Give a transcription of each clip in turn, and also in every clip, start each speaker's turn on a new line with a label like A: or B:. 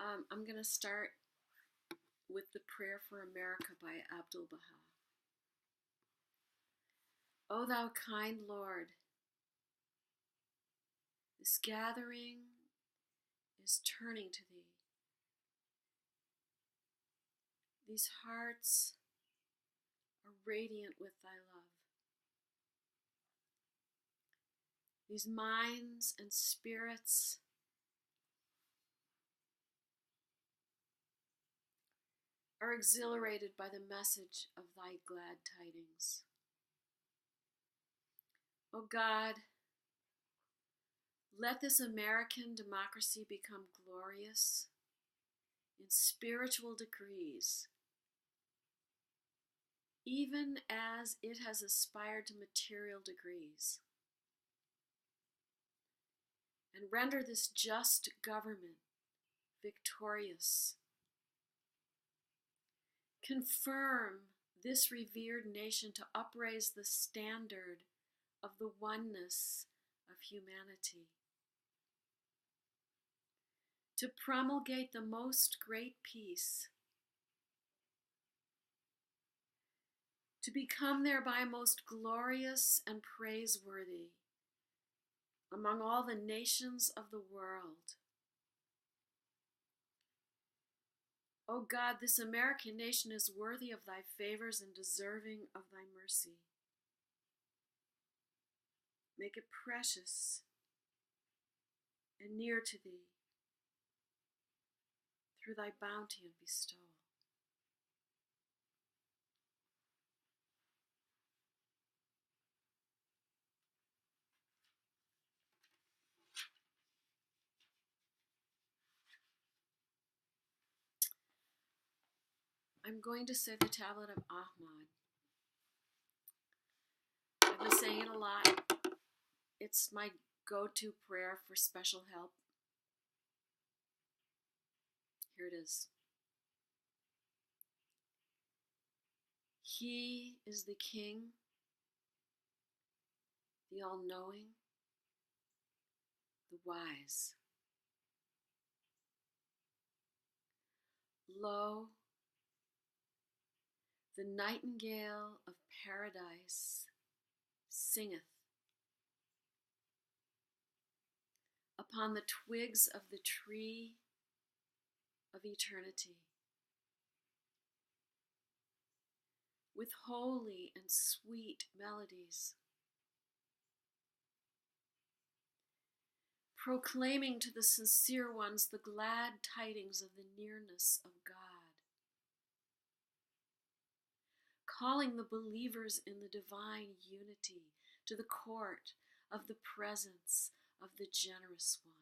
A: I'm going to start with the Prayer for America by Abdu'l-Baha. O thou kind Lord, this gathering is turning to thee. These hearts are radiant with thy love. These minds and spirits are exhilarated by the message of thy glad tidings. O God, let this American democracy become glorious in spiritual degrees, even as it has aspired to material degrees, and render this just government victorious. Confirm this revered nation to upraise the standard of the oneness of humanity, to promulgate the most great peace, to become thereby most glorious and praiseworthy among all the nations of the world. O God, this American nation is worthy of thy favors and deserving of thy mercy. Make it precious and near to thee through thy bounty and bestowal. I'm going to say the Tablet of Ahmad. I've been saying it a lot. It's my go-to prayer for special help. Here it is. He is the King, the all-knowing, the wise. Lo, the nightingale of paradise singeth upon the twigs of the tree of eternity, with holy and sweet melodies, proclaiming to the sincere ones the glad tidings of the nearness of God, calling the believers in the divine unity to the court of the presence of the generous one,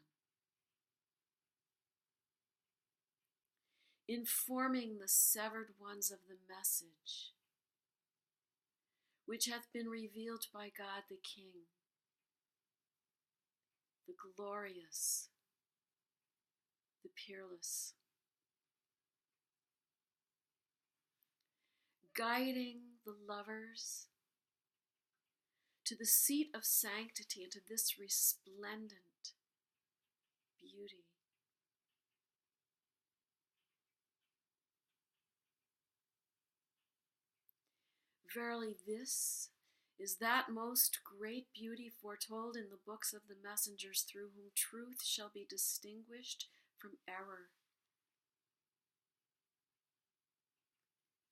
A: informing the severed ones of the message which hath been revealed by God the King, the glorious, the peerless, guiding the lovers to the seat of sanctity and to this resplendent beauty. Verily, this is that most great beauty foretold in the books of the messengers, through whom truth shall be distinguished from error,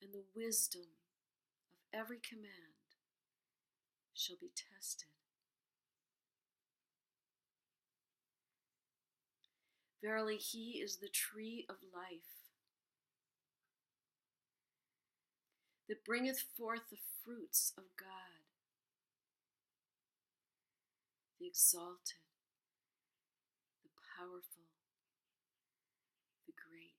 A: and the wisdom of every command shall be tested. Verily, he is the tree of life, that bringeth forth the fruits of God, the exalted, the powerful, the great.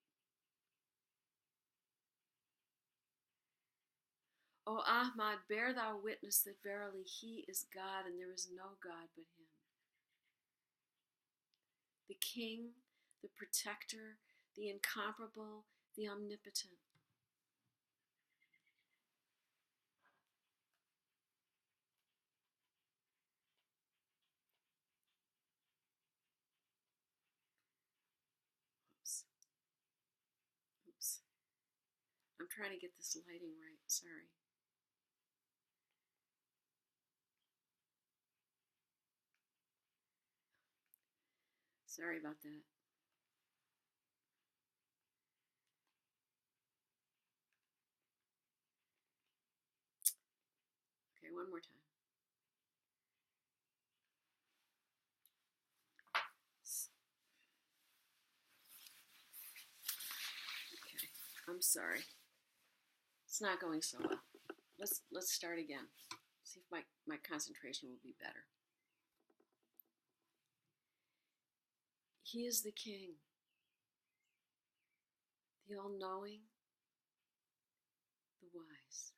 A: O Ahmad, bear thou witness that verily he is God, and there is no God but him. The King, the Protector, the Incomparable, the Omnipotent. Oops. I'm trying to get this lighting right. Sorry. Sorry about that. Okay, one more time. Okay, I'm sorry. It's not going so well. Let's start again. See if my concentration will be better. He is the King, the all-knowing, the wise.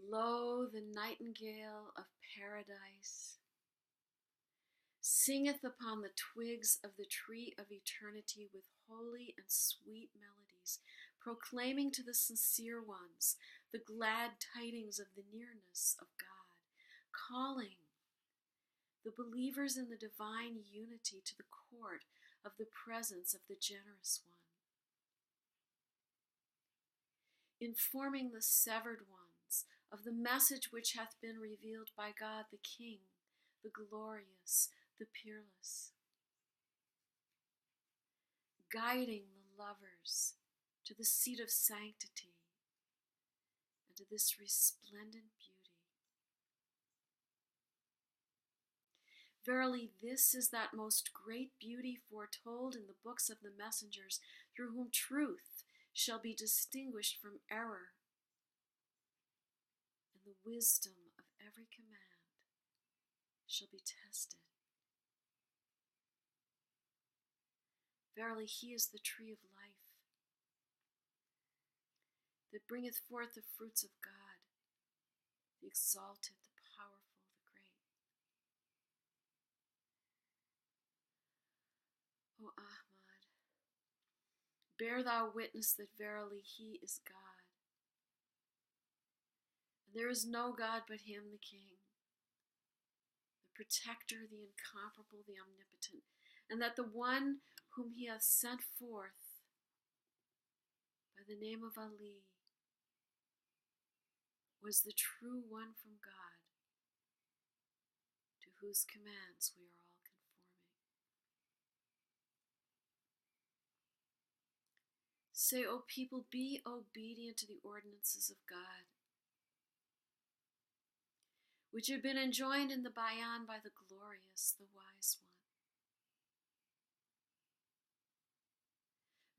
A: Lo, the nightingale of paradise singeth upon the twigs of the tree of eternity with holy and sweet melodies, proclaiming to the sincere ones the glad tidings of the nearness of God, calling the believers in the divine unity to the court of the presence of the generous one, informing the severed ones of the message which hath been revealed by God the King, the glorious, the peerless, guiding the lovers to the seat of sanctity and to this resplendent beauty. Verily, this is that most great beauty foretold in the books of the messengers, through whom truth shall be distinguished from error, and the wisdom of every command shall be tested. Verily, he is the tree of life, that bringeth forth the fruits of God, the exalted, the powerful, the great. O Ahmad, bear thou witness that verily he is God, and there is no God but him, the King, the protector, the incomparable, the omnipotent, and that the one whom he hath sent forth by the name of Ali was the true one from God, to whose commands we are all conforming. Say, O people, be obedient to the ordinances of God, which have been enjoined in the Bayan by the glorious, the wise one.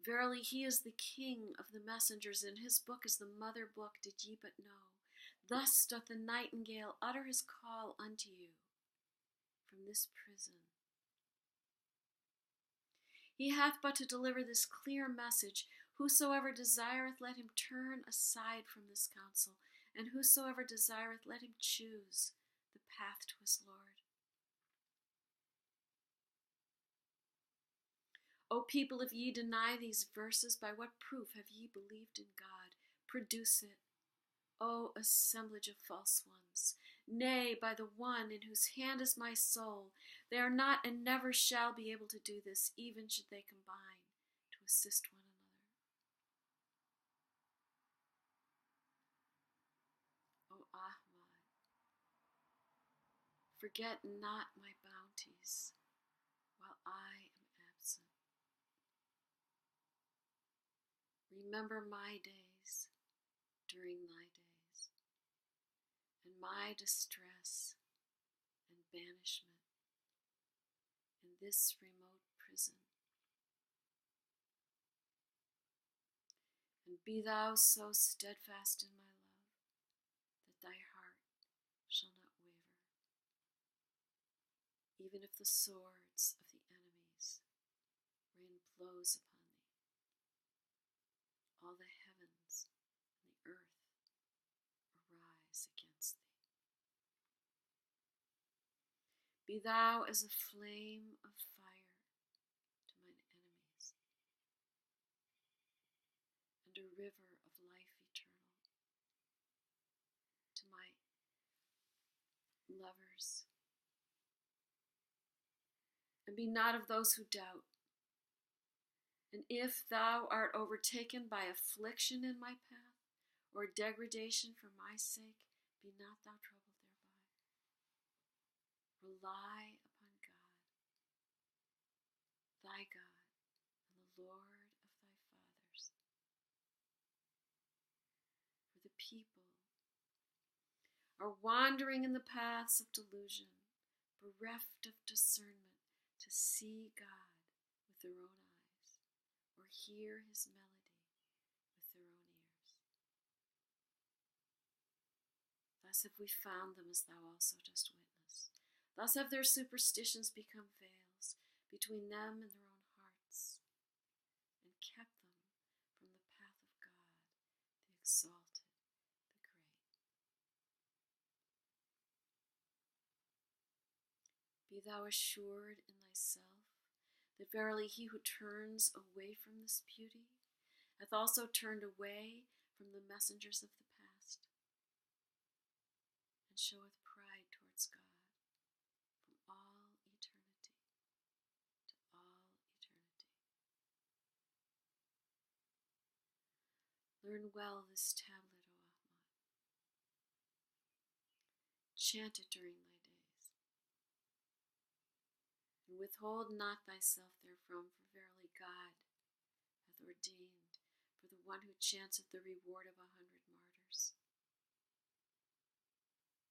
A: Verily, he is the King of the messengers, and his book is the mother book, did ye but know. Thus doth the nightingale utter his call unto you from this prison. He hath but to deliver this clear message. Whosoever desireth, let him turn aside from this counsel, and whosoever desireth, let him choose the path to his Lord. O people, if ye deny these verses, by what proof have ye believed in God? Produce it, O assemblage of false ones. Nay, by the one in whose hand is my soul, they are not and never shall be able to do this, even should they combine to assist one another. O Ahmad, forget not my bounties while I am absent. Remember my days during thy days, and my distress and banishment in this remote prison. And be thou so steadfast in my love that thy heart shall not waver, even if the swords of the enemies rain blows upon thee. All the heavens and the earth arise against thee. Be thou as a flame of fire to mine enemies, and a river of life eternal to my lovers. And be not of those who doubt, And if thou art overtaken by affliction in my path, or degradation for my sake, be not thou troubled thereby. Rely upon God, thy God, and the Lord of thy fathers. For the people are wandering in the paths of delusion, bereft of discernment to see God with their own eyes, or hear his melody with their own ears. Thus have we found them, as thou also dost witness. Thus have their superstitions become veils between them and their own hearts, and kept them from the path of God, the exalted, the great. Be thou assured in thyself that verily he who turns away from this beauty hath also turned away from the messengers of the past, and showeth pride towards God from all eternity to all eternity. Learn well this tablet, O Ahmad. Chant it during thy days, and withhold not thyself therefrom, for verily God hath ordained for the one who chanteth the reward of 100 martyrs,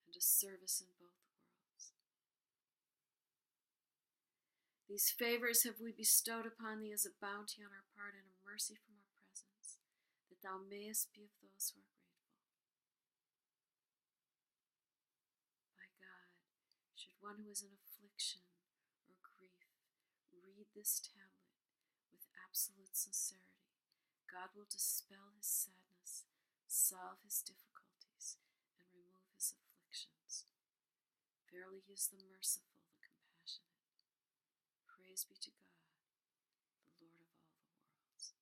A: and a service in both worlds. These favors have we bestowed upon thee as a bounty on our part and a mercy from our presence, that thou mayest be of those who are grateful. By God, should one who is in affliction or grief read this tablet with absolute sincerity, God will dispel his sadness, solve his difficulties, and remove his afflictions. Verily he is the merciful, the compassionate. Praise be to God, the Lord of all the worlds.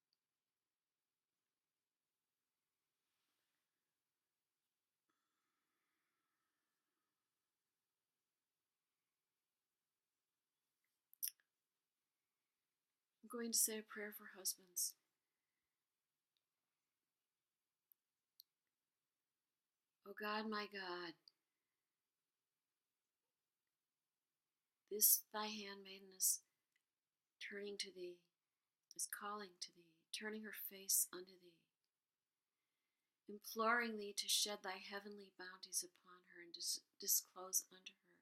A: I'm going to say a prayer for husbands. O God, my God, this thy handmaiden is turning to thee, is calling to thee, turning her face unto thee, imploring thee to shed thy heavenly bounties upon her and disclose unto her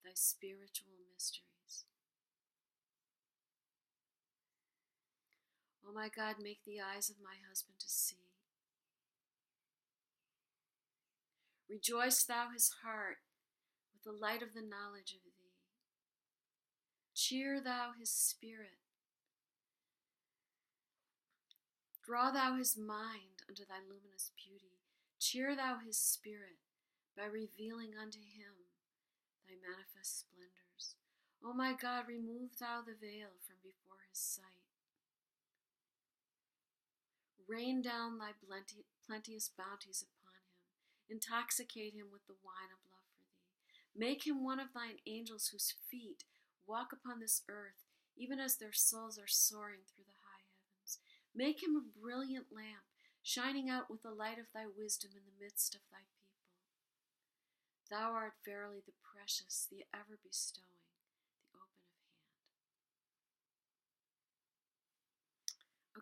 A: thy spiritual mysteries. O my God, make the eyes of my husband to see. Rejoice thou his heart with the light of the knowledge of thee. Cheer thou his spirit. Draw thou his mind unto thy luminous beauty. Cheer thou his spirit by revealing unto him thy manifest splendors. O my God, remove thou the veil from before his sight. Rain down thy plenteous bounties upon him. Intoxicate him with the wine of love for thee. Make him one of thine angels whose feet walk upon this earth, even as their souls are soaring through the high heavens. Make him a brilliant lamp, shining out with the light of thy wisdom in the midst of thy people. Thou art verily the precious, the ever-bestowing, the open of hand.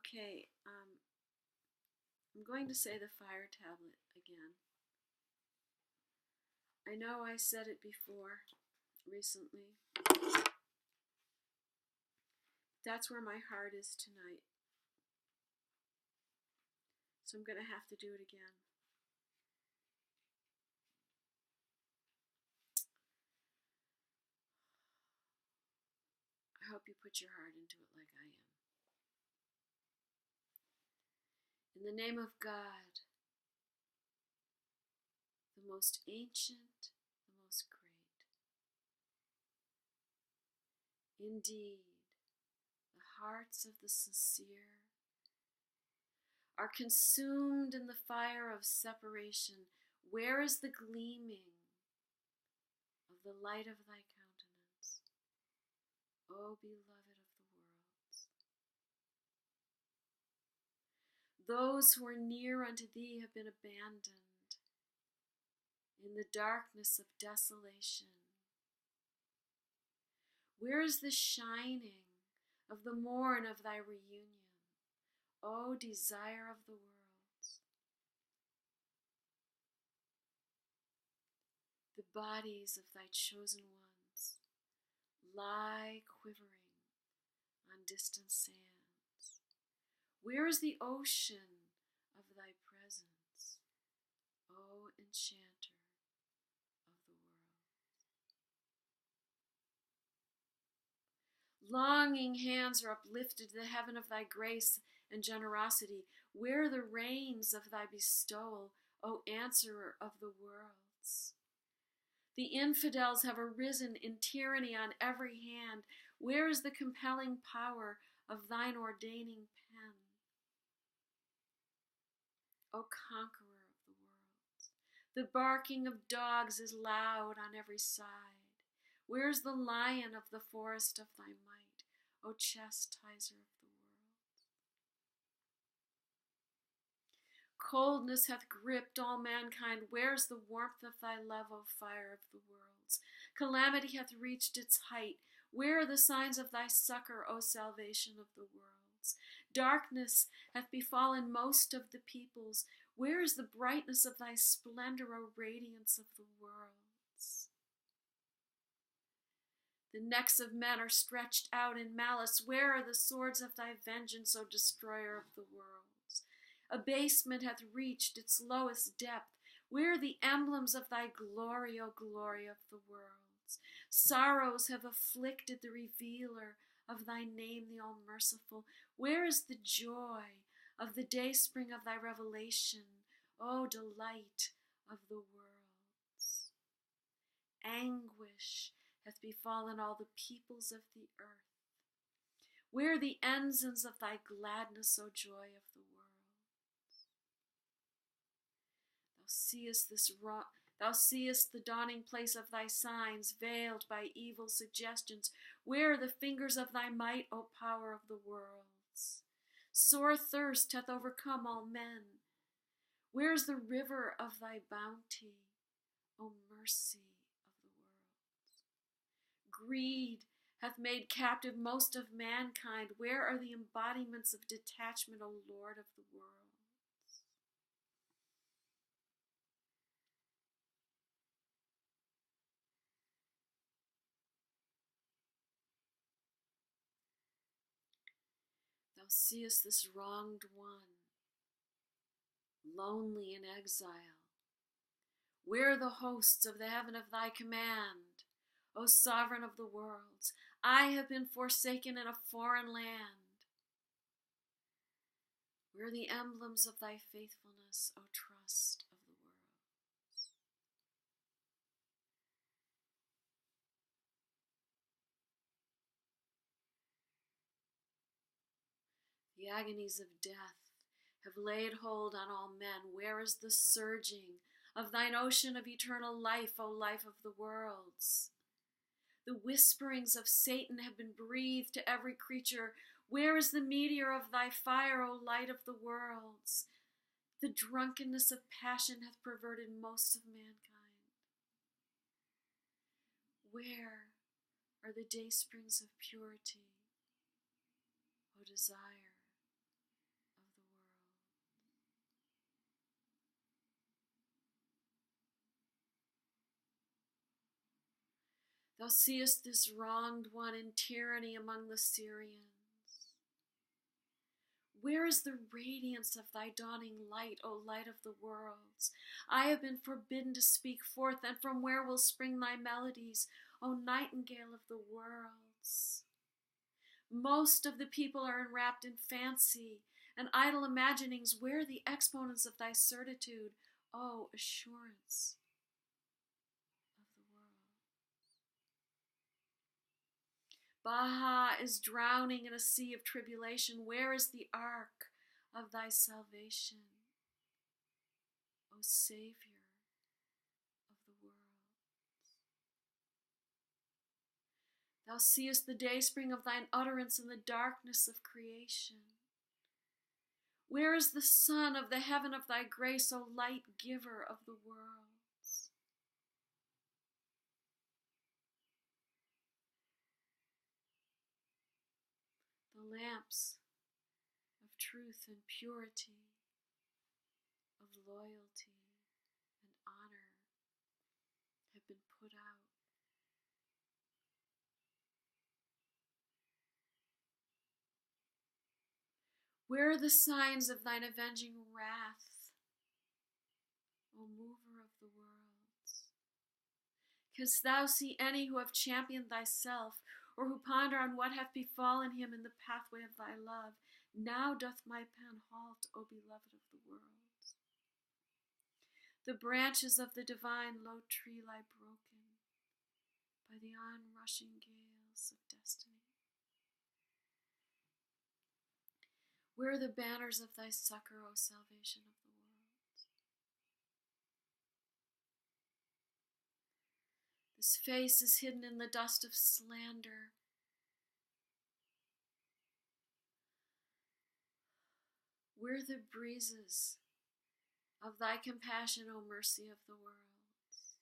A: Okay, I'm going to say the fire tablet again. I know I said it before recently. That's where my heart is tonight. So I'm going to have to do it again. I hope you put your heart into it like I am. In the name of God, the most ancient, the most great. Indeed, the hearts of the sincere are consumed in the fire of separation. Where is the gleaming of the light of thy countenance, O beloved of the worlds? Those who are near unto thee have been abandoned in the darkness of desolation. Where is the shining of the morn of thy reunion, O desire of the world? The bodies of thy chosen ones lie quivering on distant sands. Where is the ocean of thy presence, O enchanter of the world? Longing hands are uplifted to the heaven of thy grace and generosity. Where are the rains of thy bestowal, O answerer of the worlds? The infidels have arisen in tyranny on every hand. Where is the compelling power of thine ordaining pen, O conqueror of the world? The barking of dogs is loud on every side. Where is the lion of the forest of thy might, O chastiser of the world? Coldness hath gripped all mankind. Where is the warmth of thy love, O fire of the worlds? Calamity hath reached its height. Where are the signs of thy succor, O salvation of the worlds? Darkness hath befallen most of the peoples. Where is the brightness of thy splendor, O radiance of the worlds? The necks of men are stretched out in malice. Where are the swords of thy vengeance, O destroyer of the worlds? Abasement hath reached its lowest depth. Where are the emblems of thy glory, O glory of the worlds? Sorrows have afflicted the revealer of thy name, the all-merciful. Where is the joy of the dayspring of thy revelation, O delight of the worlds? Anguish hath befallen all the peoples of the earth. Where are the ensigns of thy gladness, O joy of the world? Thou seest the dawning place of thy signs, veiled by evil suggestions. Where are the fingers of thy might, O power of the worlds? Sore thirst hath overcome all men. Where is the river of thy bounty, O mercy of the world? Greed hath made captive most of mankind. Where are the embodiments of detachment, O Lord of the world? Thou seest this wronged one, lonely in exile. Where are the hosts of the heaven of thy command, O sovereign of the worlds? I have been forsaken in a foreign land. Where are the emblems of thy faithfulness, O trust of the worlds? The agonies of death have laid hold on all men. Where is the surging of thine ocean of eternal life, O life of the worlds? The whisperings of Satan have been breathed to every creature. Where is the meteor of thy fire, O light of the worlds? The drunkenness of passion hath perverted most of mankind. Where are the day springs of purity, O desire of the world? Thou seest this wronged one in tyranny among the Syrians. Where is the radiance of thy dawning light, O light of the worlds? I have been forbidden to speak forth, and from where will spring thy melodies, O nightingale of the worlds? Most of the people are enwrapped in fancy and idle imaginings. Where are the exponents of thy certitude, O assurance of the world? Baha is drowning in a sea of tribulation. Where is the ark of thy salvation, O Savior of the world? Thou seest the dayspring of thine utterance in the darkness of creation. Where is the sun of the heaven of thy grace, O light giver of the worlds? The lamps of truth and purity, of loyalty and honor have been put out. Where are the signs of thine avenging wrath, O mover of the worlds? Canst thou see any who have championed thyself, or who ponder on what hath befallen him in the pathway of thy love? Now doth my pen halt, O beloved of the worlds. The branches of the divine low tree lie broken by the onrushing gales of destiny. Where are the banners of thy succor, O salvation of the world? This face is hidden in the dust of slander. Where are the breezes of thy compassion, O mercy of the worlds?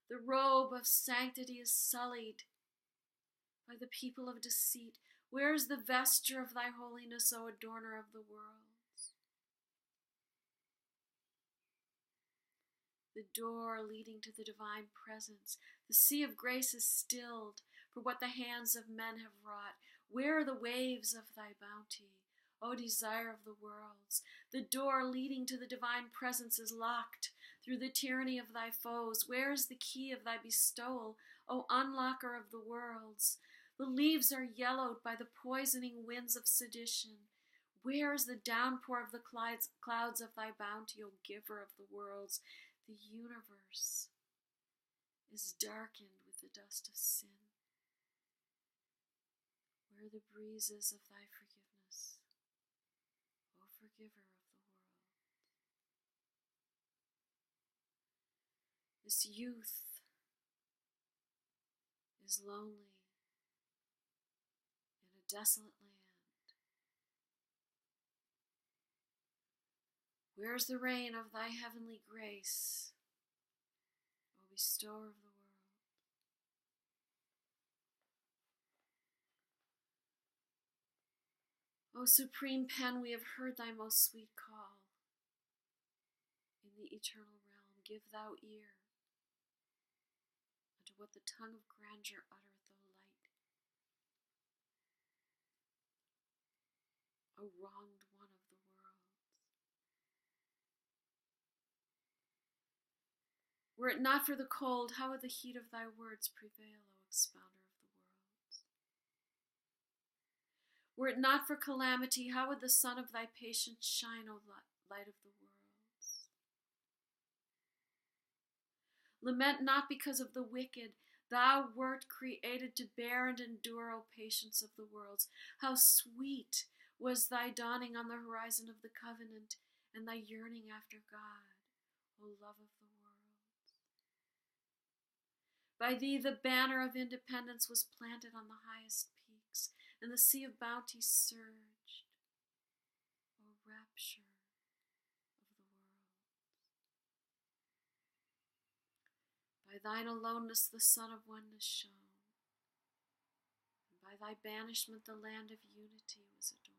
A: The robe of sanctity is sullied by the people of deceit. Where is the vesture of thy holiness, O adorner of the worlds? The door leading to the divine presence. The sea of grace is stilled for what the hands of men have wrought. Where are the waves of thy bounty, O desire of the worlds? The door leading to the divine presence is locked through the tyranny of thy foes. Where is the key of thy bestowal, O unlocker of the worlds? The leaves are yellowed by the poisoning winds of sedition. Where is the downpour of the clouds of thy bounty, O giver of the worlds? The universe is darkened with the dust of sin. Where are the breezes of thy forgiveness, O forgiver of the world? This youth is lonely in a desolate land. Where is the rain of thy heavenly grace, O bestower of the world? O supreme pen, we have heard thy most sweet call. In the eternal realm, give thou ear unto what the tongue of grandeur uttereth, O light. O wronged one of the worlds. Were it not for the cold, how would the heat of thy words prevail, O expounder of the worlds? Were it not for calamity, how would the sun of thy patience shine, O light of the worlds? Lament not because of the wicked. Thou wert created to bear and endure, O patience of the worlds. How sweet was thy dawning on the horizon of the covenant, and thy yearning after God, O love of the worlds. By thee the banner of independence was planted on the highest peaks, and the sea of bounty surged, O rapture of the worlds. By thine aloneness the sun of oneness shone, and by thy banishment the land of unity was adorned.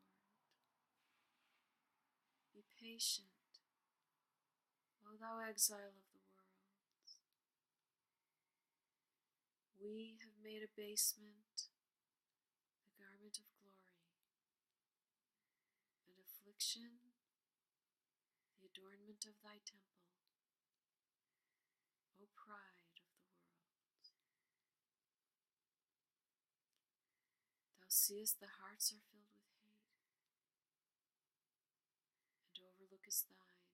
A: Be patient, O thou exile of the worlds. We have made abasement the garment of glory, and affliction the adornment of thy temple, O pride of the worlds. Thou seest the hearts are filled with hate, and overlookest thine,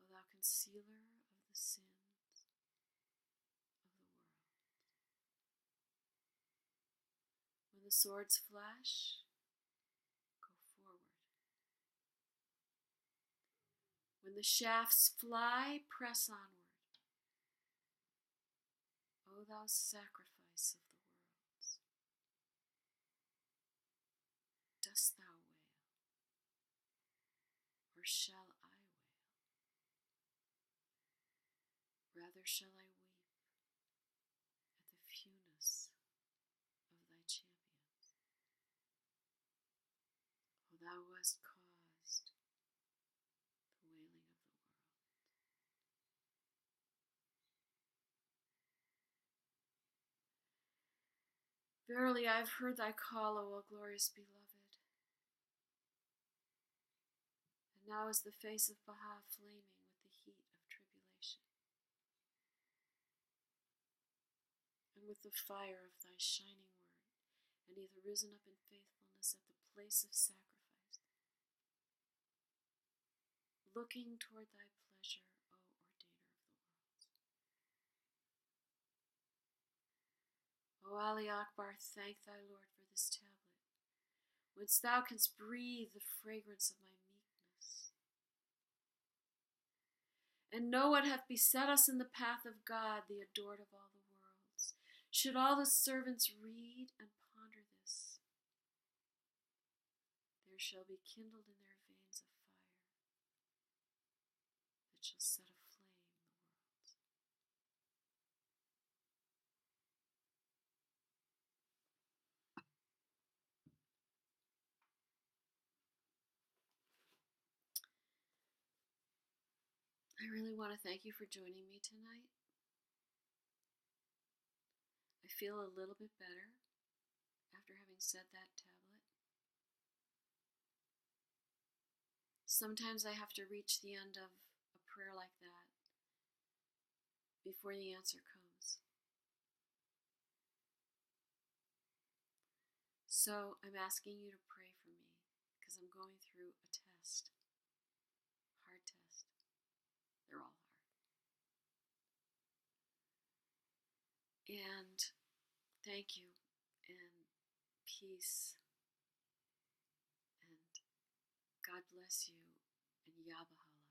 A: O thou concealer of the sins of the world. When the swords flash, go forward. When the shafts fly, press onward. O thou sacrifice of the worlds. Dost thou wail? shall I wail. Rather shall I weep at the fewness of thy champions. O thou who hast caused the wailing of the world. Verily I have heard thy call, O glorious beloved. And now is the face of Baha flaming with the heat of tribulation, and with the fire of thy shining word, and he hath risen up in faithfulness at the place of sacrifice, looking toward thy pleasure, O ordainer of the worlds. O Ali Akbar, thank thy Lord for this tablet, whence thou canst breathe the fragrance of my meekness. And know what hath beset us in the path of God, the adored of all the worlds. Should all the servants read and ponder this, there shall be kindled in their veins a fire that shall set aflame the worlds. I really want to thank you for joining me tonight. I feel a little bit better after having said that tablet. Sometimes I have to reach the end of a prayer like that before the answer comes. So I'm asking you to pray for me because I'm going through a test. Hard test. They're all hard. And thank you, and peace, and God bless you, and Yabahala.